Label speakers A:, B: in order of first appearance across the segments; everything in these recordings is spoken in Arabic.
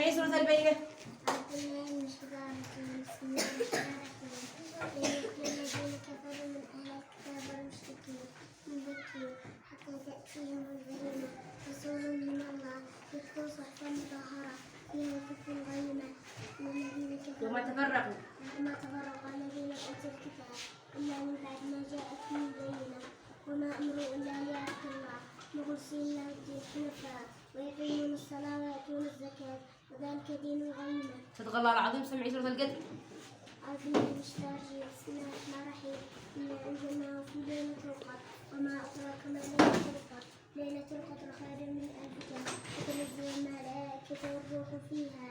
A: اسمعي سورة البينة.
B: أعوذ بالله من الشيطان الرجيم. بسم الله الرحمن الرحيم. ليقتل الذين كفروا من أهل الكتاب والمشركين من ذكر حتى تأتيهم البينة رسول من الله يتلو صحفا مطهرة فيها كتب قيمة للذين كفروا
A: وما تفرقوا
B: الذين أوتوا الكتاب إلا من بعد ما جاءتهم البينة وما أمروا إلا ليعبدوا الله مخلصين له الدين حنفاء ويقيمون الصلاة ويأتون الزكاة وذلك دين القيمة.
A: صدق الله العظيم. سمعي سورة القدر.
B: أعوذ بالله من الشيطان الرجيم. بسم الله الرحمن الرحيم. إنا أنزلناه في ليلة القدر وما أدراك ما ليلة القدر ليلة القدر خير من ألف شهر تنزل الملائكة والروح فيها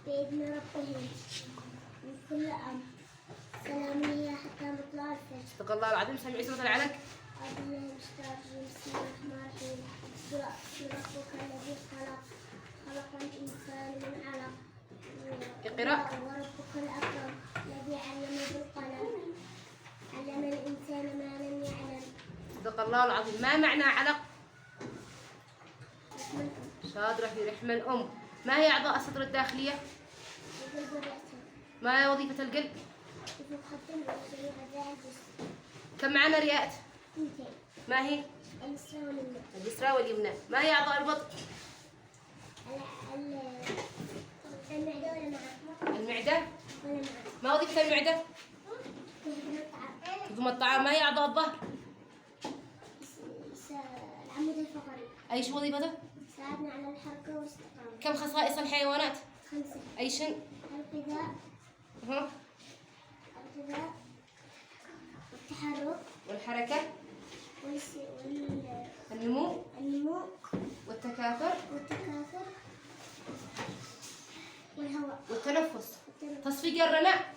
B: بإذن ربهم من كل أمر سلام هي حتى مطلع الفجر.
A: صدق الله العظيم. سمعي سورة العلق.
B: أعوذ بالله من الشيطان الرجيم. بسم الله الرحمن الرحيم. ربك الذي خلق الإنسان من علق
A: اقرأ.
B: وربك الأكرم الذي علم بالقلم علم الإنسان ما لم يعلم.
A: صدق الله العظيم. ما معنى علق؟ شاطرة في رحم الأم. ما هي أعضاء السطر الداخلية؟
B: القلب والرئتين.
A: ما هي وظيفة القلب؟
B: يقدم الأجزاء غذاء الجسم.
A: كم معنى رئات؟
B: 200.
A: ما هي؟
B: اليسرى واليمنى.
A: اليسرى واليمنى. ما هي أعضاء البطن؟
B: المعدة ولا معه؟
A: المعدة.
B: ولا معه؟
A: ما وظيفة المعدة؟
B: تهضم الطعام.
A: تهضم الطعام. ما هي أعضاء الظهر؟
B: العمود الفقري.
A: أي شو وظيفته؟
B: ساعدنا على الحركة والاستقامة.
A: كم خصائص الحيوانات؟
B: 5.
A: أي شن؟
B: الغذاء والتحرك
A: والحركة
B: والنمو
A: والتكاثر
B: والتكاثر والهواء
A: والتنفس. تصفيق الرماء.